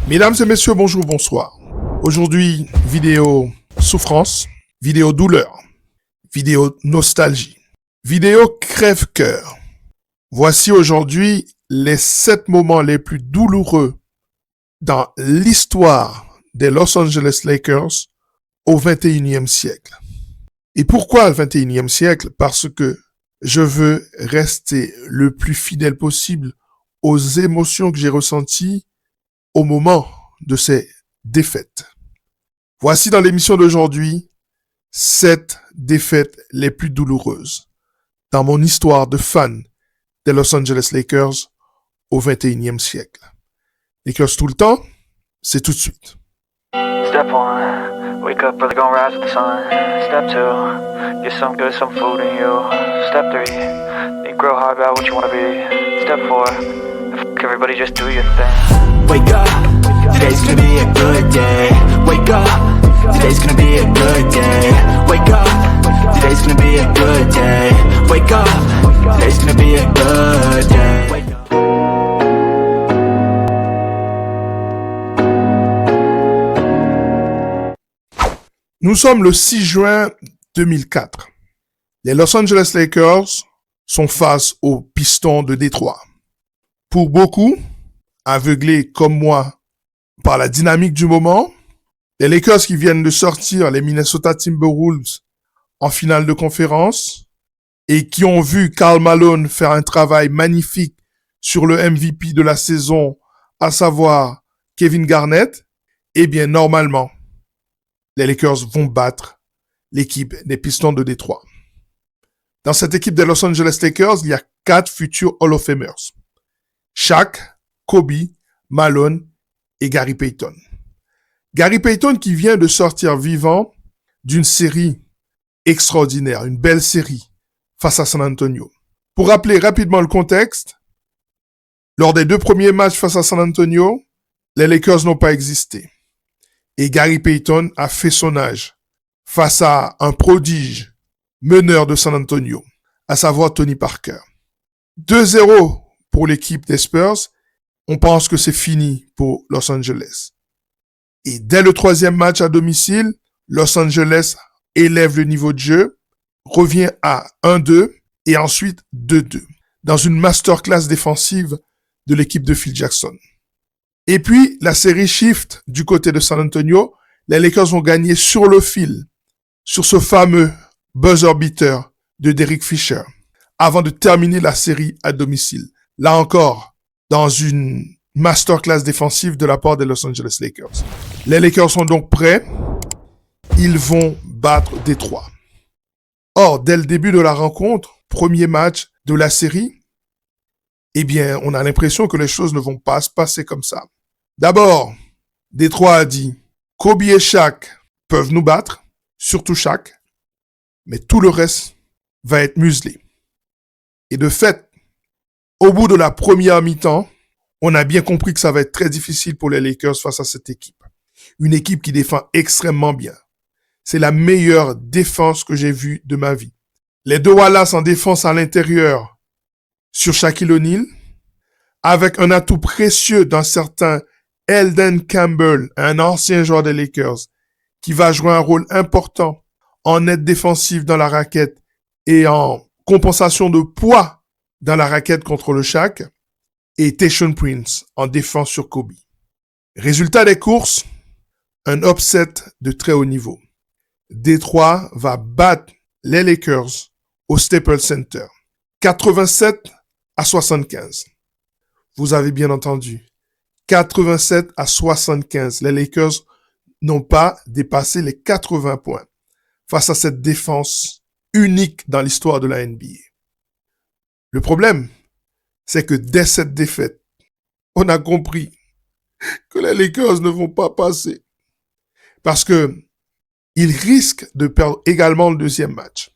Mesdames et messieurs, bonjour, bonsoir. Aujourd'hui, vidéo souffrance, vidéo douleur, vidéo nostalgie, vidéo crève-cœur. Voici aujourd'hui les 7 moments les plus douloureux dans l'histoire des Los Angeles Lakers au 21e siècle. Et pourquoi le 21e siècle? Parce que je veux rester le plus fidèle possible aux émotions que j'ai ressenties au moment de ces défaites. Voici dans l'émission d'aujourd'hui 7 défaites les plus douloureuses dans mon histoire de fan des Los Angeles Lakers au 21e siècle. Lakers tout le temps, c'est tout de suite. Step 1, wake up early, gonna rise with the sun. Step 2, get some good, some food in you. Step 3, think real hard about what you wanna be. Step 4, fuck everybody, just do your thing. Wake up, today's gonna be a good day. Wake up, today's gonna be a good day. Wake up, today's gonna be a good day. Wake up, today's gonna be a good day. Wake up. Nous sommes le 6 juin 2004. Les Los Angeles Lakers sont face aux Pistons de Détroit. Pour beaucoup, aveuglés comme moi par la dynamique du moment, les Lakers qui viennent de sortir les Minnesota Timberwolves en finale de conférence et qui ont vu Karl Malone faire un travail magnifique sur le MVP de la saison, à savoir Kevin Garnett, eh bien normalement, les Lakers vont battre l'équipe des Pistons de Détroit. Dans cette équipe des Los Angeles Lakers, il y a 4 futurs Hall of Famers. Shaq, Kobe, Malone et Gary Payton. Gary Payton qui vient de sortir vivant d'une série extraordinaire, une belle série face à San Antonio. Pour rappeler rapidement le contexte, lors des 2 premiers matchs face à San Antonio, les Lakers n'ont pas existé. Et Gary Payton a fait son âge face à un prodige meneur de San Antonio, à savoir Tony Parker. 2-0 pour l'équipe des Spurs. On pense que c'est fini pour Los Angeles. Et dès le 3e match à domicile, Los Angeles élève le niveau de jeu, revient à 1-2 et ensuite 2-2 dans une masterclass défensive de l'équipe de Phil Jackson. Et puis, la série shift du côté de San Antonio. Les Lakers vont gagner sur le fil, sur ce fameux buzzer beater de Derek Fisher, avant de terminer la série à domicile. Là encore, dans une masterclass défensive de la part des Los Angeles Lakers. Les Lakers sont donc prêts. Ils vont battre Détroit. Or, dès le début de la rencontre, premier match de la série, eh bien, on a l'impression que les choses ne vont pas se passer comme ça. D'abord, Détroit a dit, Kobe et Shaq peuvent nous battre, surtout Shaq, mais tout le reste va être muselé. Et de fait, au bout de la première mi-temps, on a bien compris que ça va être très difficile pour les Lakers face à cette équipe. Une équipe qui défend extrêmement bien. C'est la meilleure défense que j'ai vue de ma vie. Les deux Wallace en défense à l'intérieur sur Shaquille O'Neal, avec un atout précieux d'un certain Elden Campbell, un ancien joueur des Lakers, qui va jouer un rôle important en aide défensive dans la raquette et en compensation de poids dans la raquette contre le Shaq, et Tayshaun Prince en défense sur Kobe. Résultat des courses, un upset de très haut niveau. Détroit va battre les Lakers au Staples Center. 87-75. Vous avez bien entendu. 87-75. Les Lakers n'ont pas dépassé les 80 points face à cette défense unique dans l'histoire de la NBA. Le problème, c'est que dès cette défaite, on a compris que les Lakers ne vont pas passer. Parce que ils risquent de perdre également le 2e match.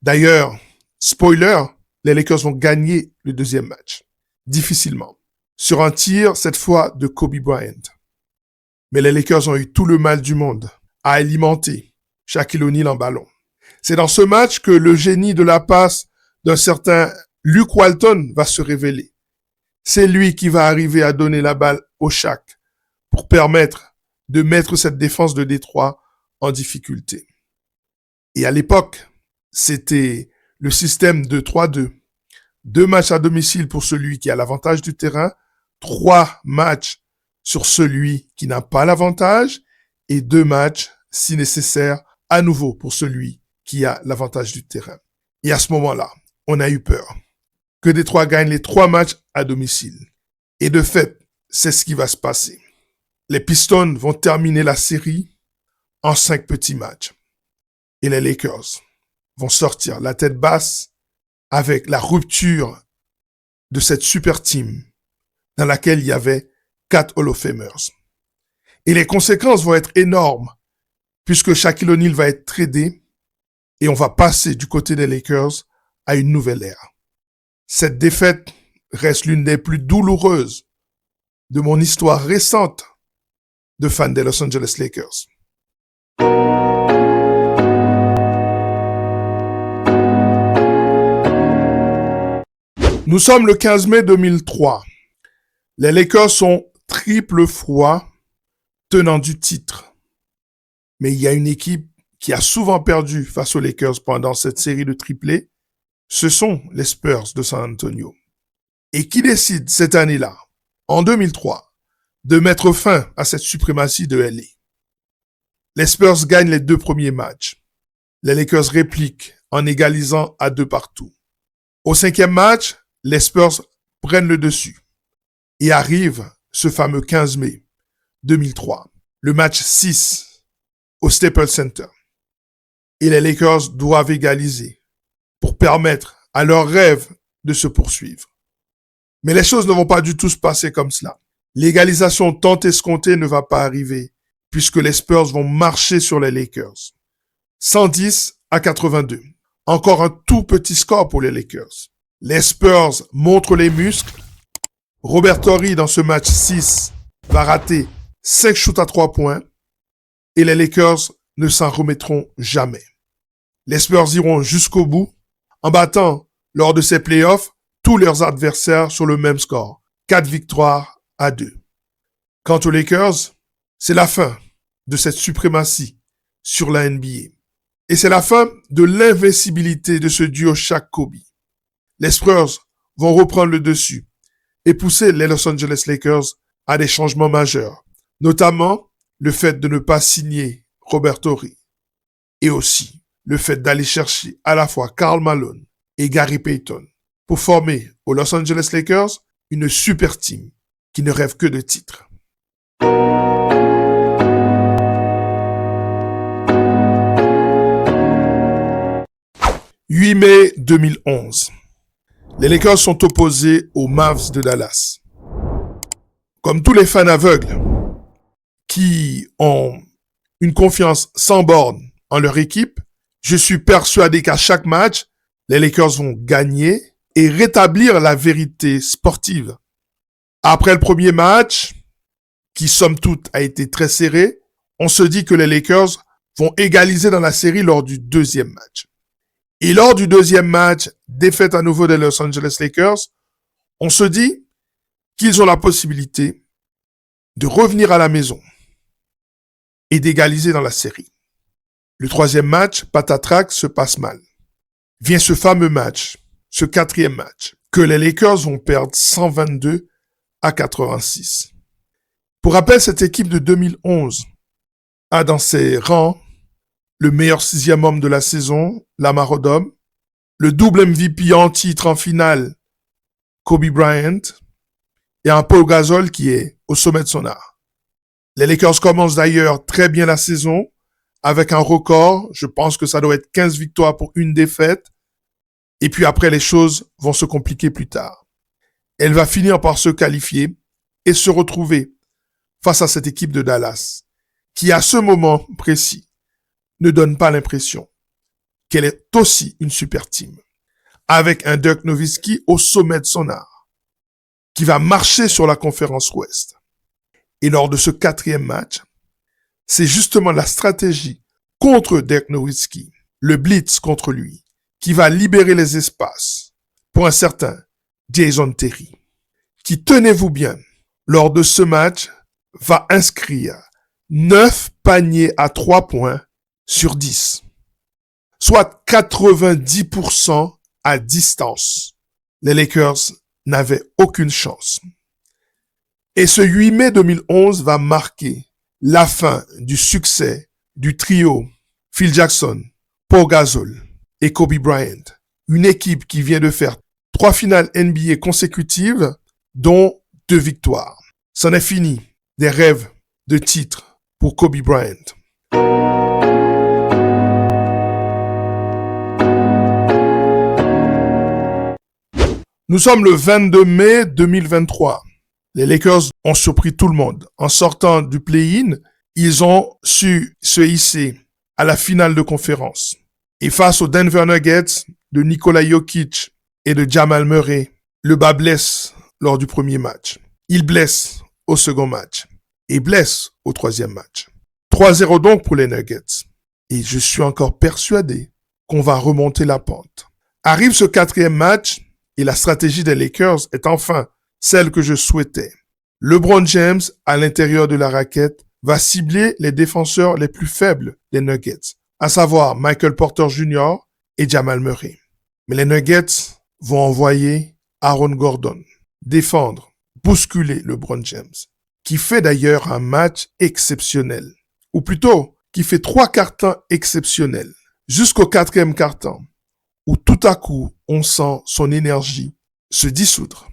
D'ailleurs, spoiler, les Lakers vont gagner le 2e match. Difficilement. Sur un tir, cette fois, de Kobe Bryant. Mais les Lakers ont eu tout le mal du monde à alimenter Shaquille O'Neal en ballon. C'est dans ce match que le génie de la passe d'un certain Luke Walton va se révéler. C'est lui qui va arriver à donner la balle au Shaq pour permettre de mettre cette défense de Détroit en difficulté. Et à l'époque, c'était le système de 3-2. 2 matchs à domicile pour celui qui a l'avantage du terrain, 3 matchs sur celui qui n'a pas l'avantage et 2 matchs, si nécessaire, à nouveau pour celui qui a l'avantage du terrain. Et à ce moment-là, on a eu peur que Détroit gagne les 3 matchs à domicile. Et de fait, c'est ce qui va se passer. Les Pistons vont terminer la série en 5 petits matchs. Et les Lakers vont sortir la tête basse avec la rupture de cette super team dans laquelle il y avait 4 Hall of Famers. Et les conséquences vont être énormes puisque Shaquille O'Neal va être tradé et on va passer du côté des Lakers à une nouvelle ère. Cette défaite reste l'une des plus douloureuses de mon histoire récente de fan des Los Angeles Lakers. Nous sommes le 15 mai 2003. Les Lakers sont triple fois tenants du titre. Mais il y a une équipe qui a souvent perdu face aux Lakers pendant cette série de triplés. Ce sont les Spurs de San Antonio. Et qui décide cette année-là, en 2003, de mettre fin à cette suprématie de LA. Les Spurs gagnent les 2 premiers matchs. Les Lakers répliquent en égalisant à 2 partout. Au 5e match, les Spurs prennent le dessus. Et arrive ce fameux 15 mai 2003, le match 6 au Staples Center. Et les Lakers doivent égaliser pour permettre à leurs rêves de se poursuivre. Mais les choses ne vont pas du tout se passer comme cela. L'égalisation tant escomptée ne va pas arriver puisque les Spurs vont marcher sur les Lakers. 110-82. Encore un tout petit score pour les Lakers. Les Spurs montrent les muscles. Robert Horry, dans ce match 6, va rater 5 shoots à 3 points et les Lakers ne s'en remettront jamais. Les Spurs iront jusqu'au bout en battant, lors de ces playoffs, tous leurs adversaires sur le même score, 4 victoires à 2. Quant aux Lakers, c'est la fin de cette suprématie sur la NBA. Et c'est la fin de l'invincibilité de ce duo Shaq-Kobe. Les Spurs vont reprendre le dessus et pousser les Los Angeles Lakers à des changements majeurs, notamment le fait de ne pas signer Robert Horry et aussi le fait d'aller chercher à la fois Karl Malone et Gary Payton pour former aux Los Angeles Lakers une super team qui ne rêve que de titres. « 8 mai 2011. Les Lakers sont opposés aux Mavs de Dallas. Comme tous les fans aveugles qui ont une confiance sans borne en leur équipe, je suis persuadé qu'à chaque match, les Lakers vont gagner et rétablir la vérité sportive. Après le premier match, qui somme toute a été très serré, on se dit que les Lakers vont égaliser dans la série lors du deuxième match. Et lors du deuxième match, défaite à nouveau des Los Angeles Lakers, on se dit qu'ils ont la possibilité de revenir à la maison et d'égaliser dans la série. Le troisième match, patatrac, se passe mal. Vient ce fameux match, ce quatrième match, que les Lakers vont perdre 122-86. Pour rappel, cette équipe de 2011 a dans ses rangs le meilleur 6e homme de la saison, Lamar Odom, le double MVP en titre en finale, Kobe Bryant, et un Paul Gasol qui est au sommet de son art. Les Lakers commencent d'ailleurs très bien la saison, avec un record, je pense que ça doit être 15 victoires pour une défaite, et puis après les choses vont se compliquer plus tard. Elle va finir par se qualifier et se retrouver face à cette équipe de Dallas, qui à ce moment précis ne donne pas l'impression qu'elle est aussi une super team, avec un Dirk Nowitzki au sommet de son art, qui va marcher sur la conférence Ouest. Et lors de ce quatrième match, c'est justement la stratégie contre Dirk Nowitzki, le blitz contre lui, qui va libérer les espaces pour un certain Jason Terry, qui, tenez-vous bien, lors de ce match, va inscrire 9 paniers à 3 points sur 10, soit 90% à distance. Les Lakers n'avaient aucune chance. Et ce 8 mai 2011 va marquer la fin du succès du trio Phil Jackson, Paul Gasol et Kobe Bryant. Une équipe qui vient de faire 3 finales NBA consécutives, dont 2 victoires. C'en est fini des rêves de titre pour Kobe Bryant. Nous sommes le 22 mai 2023. Les Lakers ont surpris tout le monde. En sortant du play-in, ils ont su se hisser à la finale de conférence. Et face aux Denver Nuggets de Nikola Jokic et de Jamal Murray, le bas blesse lors du premier match. Il blesse au second match et blesse au troisième match. 3-0 donc pour les Nuggets. Et je suis encore persuadé qu'on va remonter la pente. Arrive ce 4e match et la stratégie des Lakers est enfin celle que je souhaitais. LeBron James, à l'intérieur de la raquette, va cibler les défenseurs les plus faibles des Nuggets, à savoir Michael Porter Jr. et Jamal Murray. Mais les Nuggets vont envoyer Aaron Gordon défendre, bousculer LeBron James, qui fait d'ailleurs un match exceptionnel, ou plutôt qui fait 3 quarts-temps exceptionnels, jusqu'au 4e quart-temps, où tout à coup on sent son énergie se dissoudre.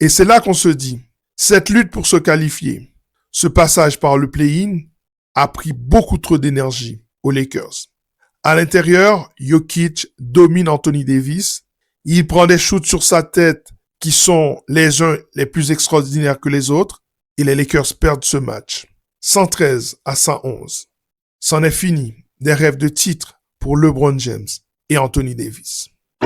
Et c'est là qu'on se dit, cette lutte pour se qualifier, ce passage par le play-in a pris beaucoup trop d'énergie aux Lakers. À l'intérieur, Jokic domine Anthony Davis. Il prend des shoots sur sa tête qui sont les uns les plus extraordinaires que les autres. Et les Lakers perdent ce match. 113-111. C'en est fini des rêves de titre pour LeBron James et Anthony Davis. «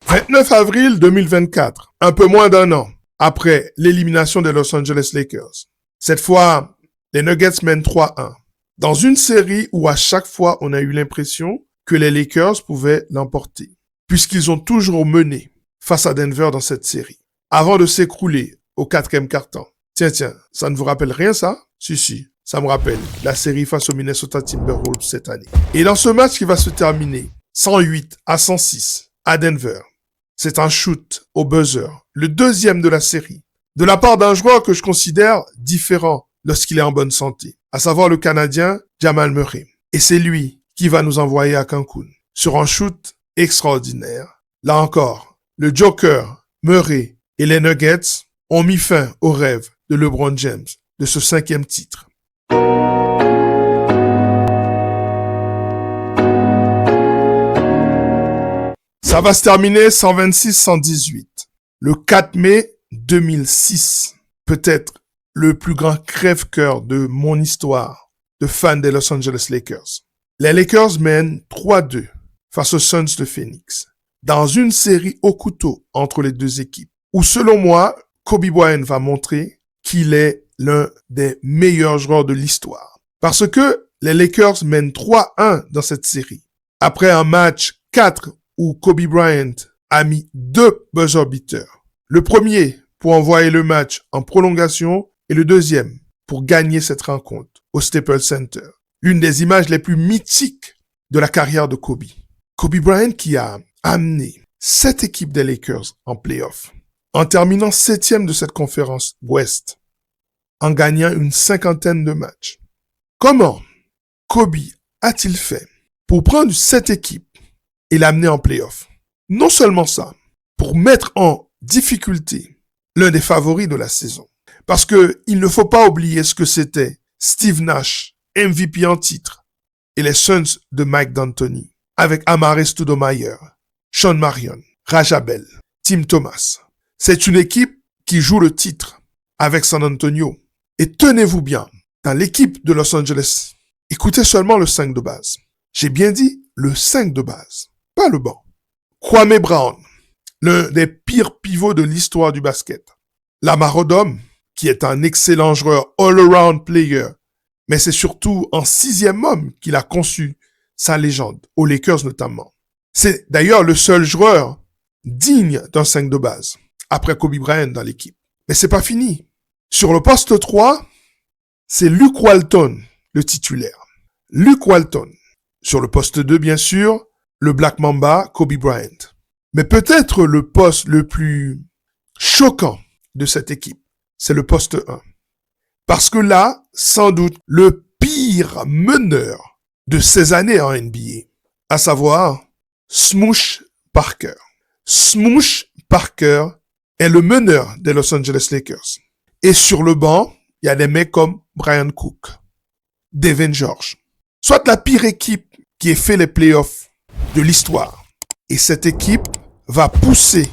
29 avril 2024, un peu moins d'un an après l'élimination des Los Angeles Lakers. Cette fois, les Nuggets mènent 3-1. Dans une série où à chaque fois on a eu l'impression que les Lakers pouvaient l'emporter, puisqu'ils ont toujours mené face à Denver dans cette série, avant de s'écrouler au 4e quart-temps. Tiens, ça ne vous rappelle rien ça? Si, ça me rappelle la série face aux Minnesota Timberwolves cette année. Et dans ce match qui va se terminer 108-106 à Denver, c'est un shoot au buzzer, le 2e de la série, de la part d'un joueur que je considère différent lorsqu'il est en bonne santé, à savoir le Canadien Jamal Murray. Et c'est lui qui va nous envoyer à Cancun sur un shoot extraordinaire. Là encore, le Joker, Murray et les Nuggets ont mis fin au rêve de LeBron James de ce 5e titre. Ça va se terminer 126-118. Le 4 mai 2006, peut-être le plus grand crève-cœur de mon histoire de fan des Los Angeles Lakers. Les Lakers mènent 3-2 face aux Suns de Phoenix, dans une série au couteau entre les deux équipes, où selon moi, Kobe Bryant va montrer qu'il est l'un des meilleurs joueurs de l'histoire. Parce que les Lakers mènent 3-1 dans cette série. Après un match 4 où Kobe Bryant a mis 2 buzzer beaters. Le premier pour envoyer le match en prolongation et le deuxième pour gagner cette rencontre au Staples Center. L'une des images les plus mythiques de la carrière de Kobe. Kobe Bryant qui a amené 7 équipes des Lakers en playoff, en terminant 7e de cette conférence Ouest, en gagnant une 50aine de matchs. Comment Kobe a-t-il fait pour prendre cette équipe et l'amener en playoff? Non seulement ça, pour mettre en difficulté l'un des favoris de la saison. Parce que il ne faut pas oublier ce que c'était Steve Nash, MVP en titre, et les Suns de Mike D'Antoni, avec Amar'e Stoudemire, Sean Marion, Raja Bell, Tim Thomas. C'est une équipe qui joue le titre avec San Antonio. Et tenez-vous bien, dans l'équipe de Los Angeles, écoutez seulement le 5 de base. J'ai bien dit le 5 de base, pas le banc. Kwame Brown, l'un des pires pivots de l'histoire du basket. Lamar Odom, qui est un excellent joueur all-around player, mais c'est surtout en 6e homme qu'il a conçu sa légende, aux Lakers notamment. C'est d'ailleurs le seul joueur digne d'un 5 de base, après Kobe Bryant dans l'équipe. Mais c'est pas fini. Sur le poste 3, c'est Luke Walton, le titulaire. Luke Walton. Sur le poste 2, bien sûr, le Black Mamba, Kobe Bryant. Mais peut-être le poste le plus choquant de cette équipe, c'est le poste 1. Parce que là, sans doute, le pire meneur de ces années en NBA, à savoir Smoosh Parker. Smoosh Parker est le meneur des Los Angeles Lakers. Et sur le banc, il y a des mecs comme Brian Cook, Devin George. Soit la pire équipe qui ait fait les playoffs de l'histoire. Et cette équipe va pousser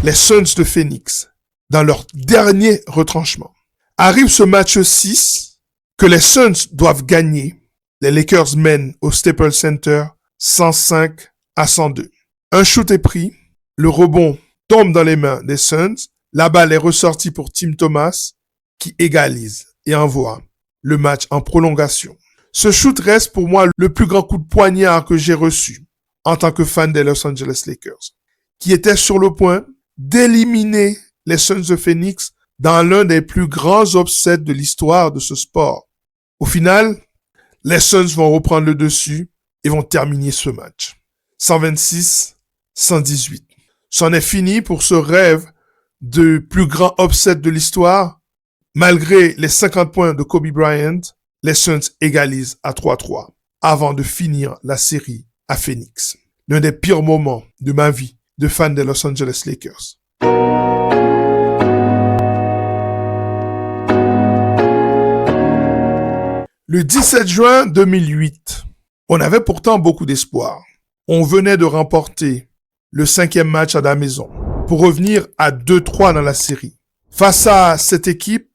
les Suns de Phoenix dans leur dernier retranchement. Arrive ce match 6 que les Suns doivent gagner. Les Lakers mènent au Staples Center 105-102. Un shoot est pris, le rebond tombe dans les mains des Suns, la balle est ressortie pour Tim Thomas qui égalise et envoie le match en prolongation. Ce shoot reste pour moi le plus grand coup de poignard que j'ai reçu en tant que fan des Los Angeles Lakers, qui était sur le point d'éliminer les Suns de Phoenix dans l'un des plus grands upsets de l'histoire de ce sport. Au final, les Suns vont reprendre le dessus et vont terminer ce match. 126-118. C'en est fini pour ce rêve de plus grand upset de l'histoire. Malgré les 50 points de Kobe Bryant, les Suns égalisent à 3-3 avant de finir la série à Phoenix. L'un des pires moments de ma vie de fan des Los Angeles Lakers. Le 17 juin 2008, on avait pourtant beaucoup d'espoir. On venait de remporter le 5e match à la maison pour revenir à 2-3 dans la série. Face à cette équipe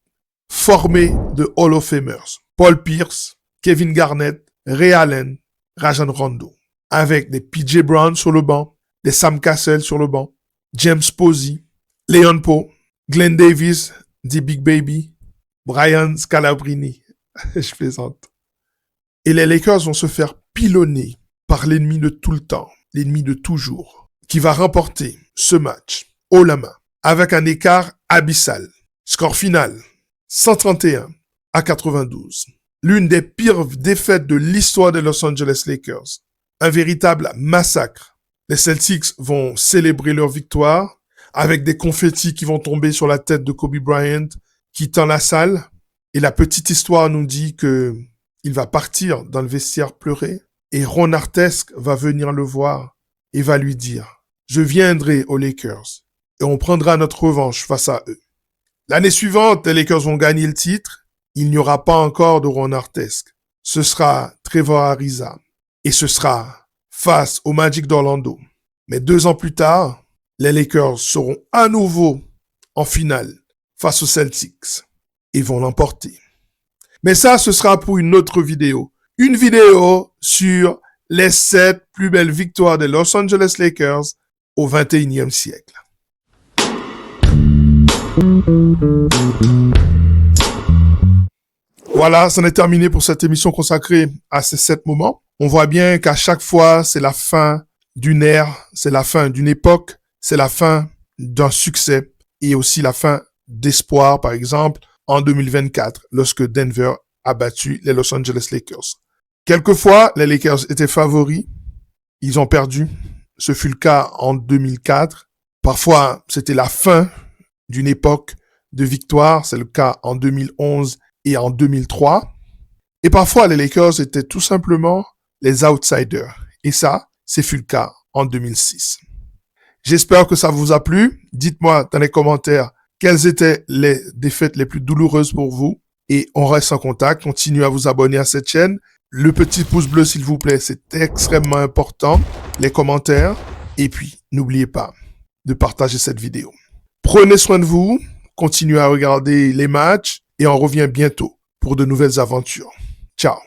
formée de Hall of Famers, Paul Pierce, Kevin Garnett, Ray Allen, Rajon Rondo, avec des PJ Brown sur le banc, des Sam Cassell sur le banc, James Posey, Leon Powe, Glenn Davis, The Big Baby, Brian Scalabrine. Je plaisante. Et les Lakers vont se faire pilonner par l'ennemi de tout le temps, l'ennemi de toujours, qui va remporter ce match haut la main, avec un écart abyssal. Score final, 131-92. L'une des pires défaites de l'histoire des Los Angeles Lakers. Un véritable massacre. Les Celtics vont célébrer leur victoire avec des confettis qui vont tomber sur la tête de Kobe Bryant, quittant la salle. Et la petite histoire nous dit que il va partir dans le vestiaire pleurer et Ron Artest va venir le voir et va lui dire « Je viendrai aux Lakers et on prendra notre revanche face à eux. » L'année suivante, les Lakers vont gagner le titre. Il n'y aura pas encore de Ron Artest. Ce sera Trevor Ariza et ce sera face au Magic d'Orlando. Mais 2 ans plus tard, les Lakers seront à nouveau en finale face aux Celtics et vont l'emporter. Mais ça, ce sera pour une autre vidéo. Une vidéo sur les 7 plus belles victoires des Los Angeles Lakers au 21e siècle. Voilà, c'en est terminé pour cette émission consacrée à ces 7 moments. On voit bien qu'à chaque fois, c'est la fin d'une ère, c'est la fin d'une époque, c'est la fin d'un succès et aussi la fin d'espoir, par exemple, en 2024, lorsque Denver a battu les Los Angeles Lakers. Quelquefois, les Lakers étaient favoris. Ils ont perdu. Ce fut le cas en 2004. Parfois, c'était la fin d'une époque de victoire. C'est le cas en 2011 et en 2003. Et parfois, les Lakers étaient tout simplement les outsiders. Et ça, c'est fut le cas en 2006. J'espère que ça vous a plu. Dites-moi dans les commentaires quelles étaient les défaites les plus douloureuses pour vous. Et on reste en contact. Continuez à vous abonner à cette chaîne. Le petit pouce bleu, s'il vous plaît, c'est extrêmement important. Les commentaires. Et puis, n'oubliez pas de partager cette vidéo. Prenez soin de vous. Continuez à regarder les matchs. Et on revient bientôt pour de nouvelles aventures. Ciao.